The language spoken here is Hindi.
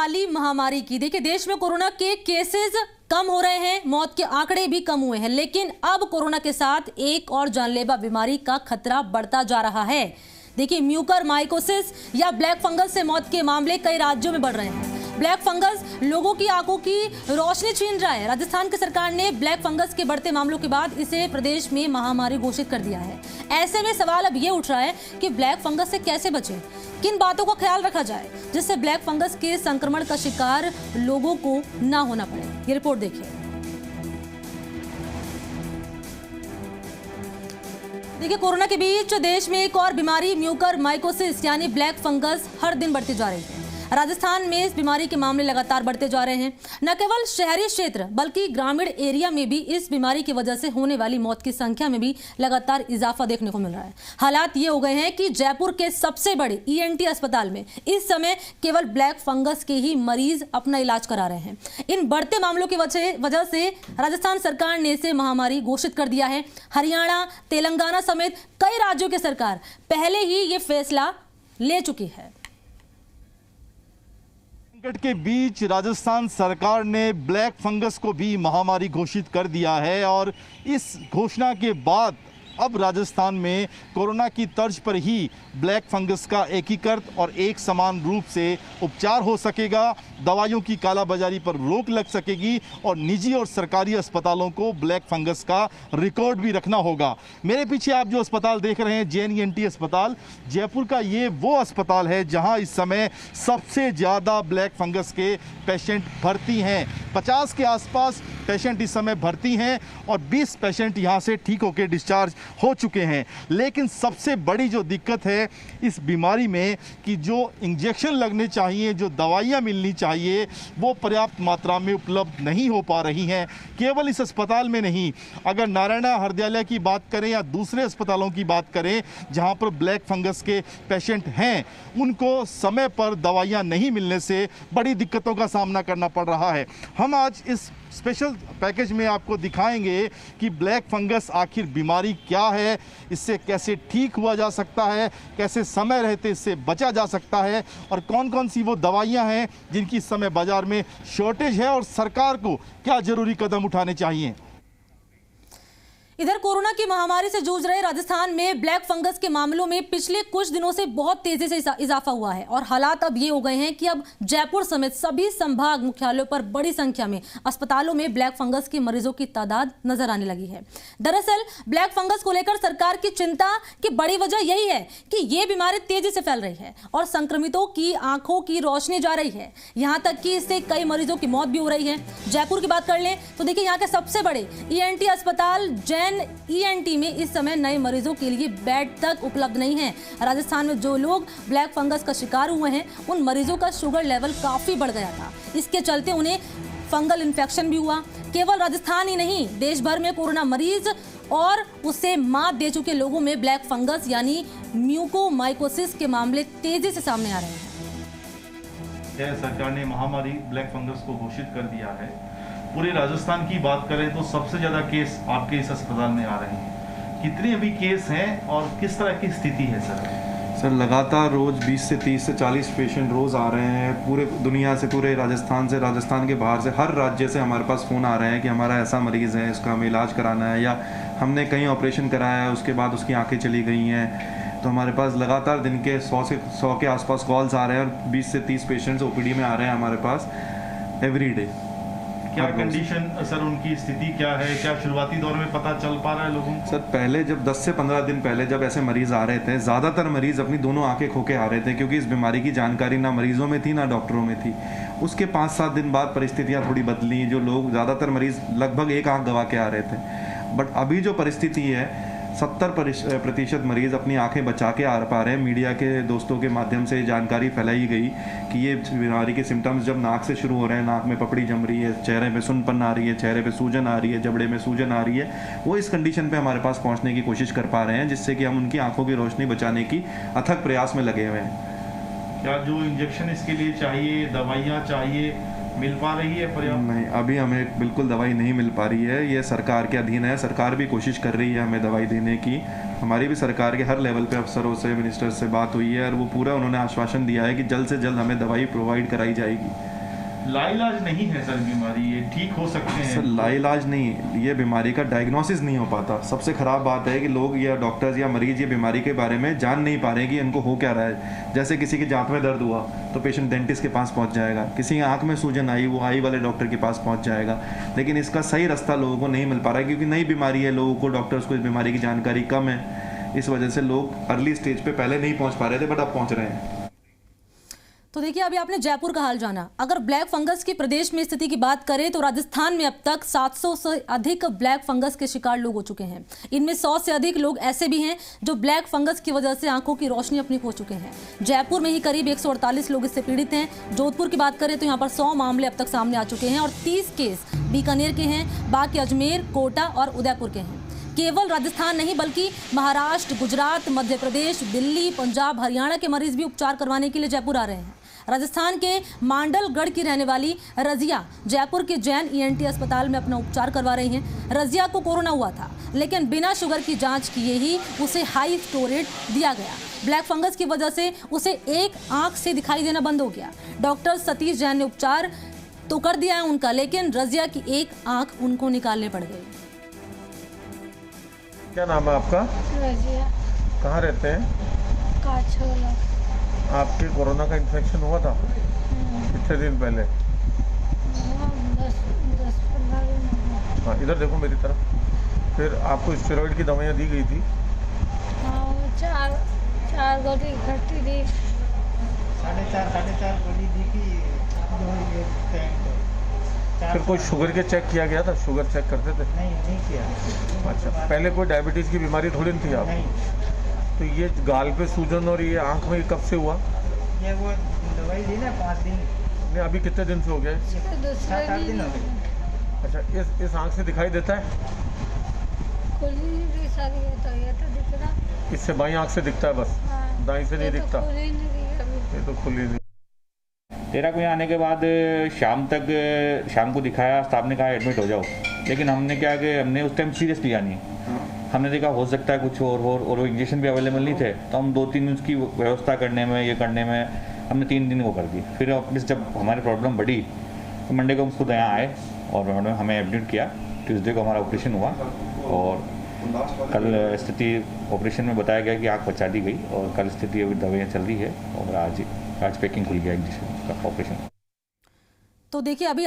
वाली महामारी की। देखिए, देश में कोरोना के केसेस कम हो रहे हैं, मौत के आंकड़े भी कम हुए हैं, लेकिन अब कोरोना के साथ एक और जानलेवा बीमारी का खतरा बढ़ता जा रहा है। देखिए, म्यूकरमाइकोसिस या ब्लैक फंगस से मौत के मामले कई राज्यों में बढ़ रहे हैं। ब्लैक फंगस लोगों की आंखों की रोशनी छीन रहा है। राजस्थान की सरकार ने ब्लैक फंगस के बढ़ते मामलों के बाद इसे प्रदेश में महामारी घोषित कर दिया है। ऐसे में सवाल अब ये उठ रहा है कि ब्लैक फंगस से कैसे बचें, किन बातों का ख्याल रखा जाए जिससे ब्लैक फंगस के संक्रमण का शिकार लोगों को ना होना पड़े। ये रिपोर्ट देखिए। देखिए, कोरोना के बीच देश में एक और बीमारी म्यूकरमाइकोसिस यानी ब्लैक फंगस हर दिन बढ़ती जा रही है। राजस्थान में इस बीमारी के मामले लगातार बढ़ते जा रहे हैं। न केवल शहरी क्षेत्र बल्कि ग्रामीण एरिया में भी इस बीमारी की वजह से होने वाली मौत की संख्या में भी लगातार इजाफा देखने को मिल रहा है। हालात ये हो गए हैं कि जयपुर के सबसे बड़े ENT अस्पताल में इस समय केवल ब्लैक फंगस के ही मरीज अपना इलाज करा रहे हैं। इन बढ़ते मामलों की वजह से राजस्थान सरकार ने इसे महामारी घोषित कर दिया है। हरियाणा, तेलंगाना समेत कई राज्यों की सरकार पहले ही ये फैसला ले चुकी है। संकट के बीच राजस्थान सरकार ने ब्लैक फंगस को भी महामारी घोषित कर दिया है और इस घोषणा के बाद अब राजस्थान में कोरोना की तर्ज पर ही ब्लैक फंगस का एकीकृत और एक समान रूप से उपचार हो सकेगा। दवाइयों की कालाबाजारी पर रोक लग सकेगी और निजी और सरकारी अस्पतालों को ब्लैक फंगस का रिकॉर्ड भी रखना होगा। मेरे पीछे आप जो अस्पताल देख रहे हैं, जैन ENT अस्पताल जयपुर का, ये वो अस्पताल है जहां इस समय सबसे ज़्यादा ब्लैक फंगस के पेशेंट भर्ती हैं। 50 के आसपास पेशेंट इस समय भर्ती हैं और 20 पेशेंट यहां से ठीक होकर डिस्चार्ज हो चुके हैं। लेकिन सबसे बड़ी जो दिक्कत है इस बीमारी में कि जो इंजेक्शन लगने चाहिए, जो दवाइयां मिलनी चाहिए, वो पर्याप्त मात्रा में उपलब्ध नहीं हो पा रही हैं। केवल इस अस्पताल में नहीं, अगर नारायणा हृदयालय की बात करें या दूसरे अस्पतालों की बात करें जहां पर ब्लैक फंगस के पेशेंट हैं, उनको समय पर दवाइयां नहीं मिलने से बड़ी दिक्कतों का सामना करना पड़ रहा है। हम आज इस स्पेशल पैकेज में आपको दिखाएंगे कि ब्लैक फंगस आखिर बीमारी क्या है, इससे कैसे ठीक हुआ जा सकता है, कैसे समय रहते इससे बचा जा सकता है और कौन कौन सी वो दवाइयां हैं जिनकी इस समय बाजार में शॉर्टेज है और सरकार को क्या जरूरी कदम उठाने चाहिए। इधर कोरोना की महामारी से जूझ रहे राजस्थान में ब्लैक फंगस के मामलों में पिछले कुछ दिनों से बहुत तेजी से इजाफा हुआ है और हालात अब ये हो गए हैं कि अब जयपुर समेत सभी संभाग मुख्यालयों पर बड़ी संख्या में अस्पतालों में ब्लैक फंगस के मरीजों की तादाद नजर आने लगी है। दरअसल ब्लैक फंगस को लेकर सरकार की चिंता की बड़ी वजह यही है कि ये बीमारी तेजी से फैल रही है और संक्रमितों की आंखों की रोशनी जा रही है। यहाँ तक कि इससे कई मरीजों की मौत भी हो रही है। जयपुर की बात कर लें तो देखिए, यहाँ के सबसे बड़े ENT अस्पताल जैन ENT में इस समय नए मरीजों के लिए बेड तक उपलब्ध नहीं है। राजस्थान में जो लोग ब्लैक फंगस का शिकार हुए हैं उन मरीजों का शुगर लेवल काफी बढ़ गया था। इसके चलते उन्हें फंगल इन्फेक्शन भी हुआ। केवल राजस्थान ही नहीं, देश भर में कोरोना मरीज और उससे मात दे चुके लोगों में ब्लैक फंगस यानी म्यूकोमाइकोसिस के मामले तेजी से सामने आ रहे हैं। सरकार ने महामारी ब्लैक फंगस को घोषित कर दिया है। पूरे राजस्थान की बात करें तो सबसे ज़्यादा केस आपके इस अस्पताल में आ रहे हैं। कितने अभी केस हैं और किस तरह की स्थिति है सर? लगातार रोज़ 20 से 30 से 40 पेशेंट रोज़ आ रहे हैं। पूरे दुनिया से, पूरे राजस्थान से, राजस्थान के बाहर से, हर राज्य से हमारे पास फ़ोन आ रहे हैं कि हमारा ऐसा मरीज़ है, इसका हमें इलाज कराना है, या हमने कहीं ऑपरेशन कराया है उसके बाद उसकी आँखें चली गई हैं। तो हमारे पास लगातार दिन के 100 के आसपास कॉल्स आ रहे हैं और 20 से 30 पेशेंट्स OPD में आ रहे हैं हमारे पास एवरी डे। क्या कंडीशन सर, उनकी स्थिति क्या है? क्या शुरुआती दौर में पता चल पा रहा है लोगों को? सर, पहले जब 10 से 15 दिन पहले जब ऐसे मरीज आ रहे थे, ज़्यादातर मरीज अपनी दोनों आंखें खो के आ रहे थे क्योंकि इस बीमारी की जानकारी ना मरीजों में थी ना डॉक्टरों में थी। उसके 5-7 दिन बाद परिस्थितियाँ थोड़ी बदली, जो लोग ज़्यादातर मरीज लगभग एक आंख गवा के आ रहे थे। बट अभी जो परिस्थिति है, 70% मरीज अपनी आंखें बचा के आ पा रहे हैं। मीडिया के दोस्तों के माध्यम से जानकारी फैलाई गई कि ये बीमारी के सिम्टम्स जब नाक से शुरू हो रहे हैं, नाक में पपड़ी जम रही है, चेहरे पे सुनपन आ रही है, चेहरे पे सूजन आ रही है, जबड़े में सूजन आ रही है, वो इस कंडीशन पे हमारे पास पहुंचने की कोशिश कर पा रहे हैं, जिससे कि हम उनकी आंखों की रोशनी बचाने की अथक प्रयास में लगे हुए हैं। क्या जो इंजेक्शन इसके लिए चाहिए, दवाइयाँ चाहिए, मिल पा रही है पर्याप्त? नहीं, अभी हमें बिल्कुल दवाई नहीं मिल पा रही है। ये सरकार के अधीन है। सरकार भी कोशिश कर रही है हमें दवाई देने की। हमारी भी सरकार के हर लेवल पे अफसरों से, मिनिस्टर से बात हुई है और वो पूरा उन्होंने आश्वासन दिया है कि जल्द से जल्द हमें दवाई प्रोवाइड कराई जाएगी। लाइलाज नहीं है सर बीमारी, ये ठीक हो सकते हैं सर लाइलाज नहीं, ये बीमारी का डायग्नोसिस नहीं हो पाता। सबसे ख़राब बात है कि लोग या डॉक्टर्स या मरीज़ ये बीमारी के बारे में जान नहीं पा रहे कि इनको हो क्या रहा है। जैसे किसी की जांघ में दर्द हुआ तो पेशेंट डेंटिस्ट के पास पहुंच जाएगा, किसी की आँख में सूजन आई वो आई वाले डॉक्टर के पास पहुँच जाएगा, लेकिन इसका सही रास्ता लोगों को नहीं मिल पा रहा है क्योंकि नई बीमारी है, लोगों को डॉक्टर्स को इस बीमारी की जानकारी कम है। इस वजह से लोग अर्ली स्टेज पे पहले नहीं पहुंच पा रहे थे, बट अब पहुंच रहे हैं। तो देखिए, अभी आपने जयपुर का हाल जाना। अगर ब्लैक फंगस की प्रदेश में स्थिति की बात करें तो राजस्थान में अब तक 700 से अधिक ब्लैक फंगस के शिकार लोग हो चुके हैं। इनमें 100 से अधिक लोग ऐसे भी हैं जो ब्लैक फंगस की वजह से आंखों की रोशनी अपनी खो चुके हैं। जयपुर में ही करीब 148 लोग इससे पीड़ित हैं। जोधपुर की बात करें तो यहाँ पर 100 मामले अब तक सामने आ चुके हैं और 30 केस बीकानेर के हैं, बाकी अजमेर, कोटा और उदयपुर के हैं। केवल राजस्थान नहीं बल्कि महाराष्ट्र, गुजरात, मध्य प्रदेश, दिल्ली, पंजाब, हरियाणा के मरीज भी उपचार करवाने के लिए जयपुर आ रहे हैं। राजस्थान के मांडलगढ़ की रहने वाली रजिया जयपुर के जैन ईएनटी अस्पताल में अपना उपचार करवा रही हैं। रजिया को कोरोना हुआ था, लेकिन बिना शुगर की जांच किए ही उसे हाई फ्लो रेट दिया गया। ब्लैक फंगस की वजह से उसे एक आंख से दिखाई देना बंद हो गया। डॉक्टर सतीश जैन ने उपचार तो कर दिया है उनका, लेकिन रजिया की एक आंख उनको निकालने पड़ गई। क्या नाम है आपका? रजिया। कहाँ रहते हैं? काछोला। आपके कोरोना का इन्फेक्शन हुआ था कितने दिन पहले? 10-15 दिन। हाँ, इधर देखो मेरी तरफ। फिर आपको स्टेरॉइड की दवाइयाँ दी गई थी? हाँ, वो चार गोली इकट्ठी दी। 4.5 गोली दी थी। फिर कोई शुगर के चेक किया गया था? शुगर चेक करते थे? नहीं किया। अच्छा, पहले कोई डायबिटीज़ की बीमारी थोड़ी नहीं थी आप? नहीं। तो ये गाल पे सूजन और ये आंख में कब से हुआ? ये वो दवाई ली ना 5 दिन। नहीं, अभी कितने दिन से हो गए? दूसरे 7-8 दिन हो गए। अच्छा, इस आंख से दिखाई देता है? खुली नहीं सारी है तो ये तो दिख रहा। इससे बाई आंख से दिखता है बस? हाँ, दाई से नहीं दिखता? खुली नहीं दी अभी। ये तो खुली नहीं। तेरा को यहाँ आने के बाद शाम को दिखाया, स्टाफ ने कहा एडमिट हो जाओ, लेकिन हमने क्या कि हमने उस टाइम सीरियस लिया नहीं। हमने देखा हो सकता है कुछ और वो इंजेक्शन भी अवेलेबल नहीं थे, तो हम 2-3 दिन उसकी व्यवस्था करने में ये करने में हमने 3 दिन वो कर दी। फिर वापस जब हमारी प्रॉब्लम बढ़ी तो मंडे को हम खुद यहाँ आए और उन्होंने हमें एडमिट किया। ट्यूसडे को हमारा ऑपरेशन हुआ और कल स्थिति ऑपरेशन में बताया गया कि आँख बचा दी गई और कल स्थिति अभी दवाइयाँ चल रही है और आज पैकिंग खुल गया इंजेक्शन का ऑपरेशन। तो देखिए, अभी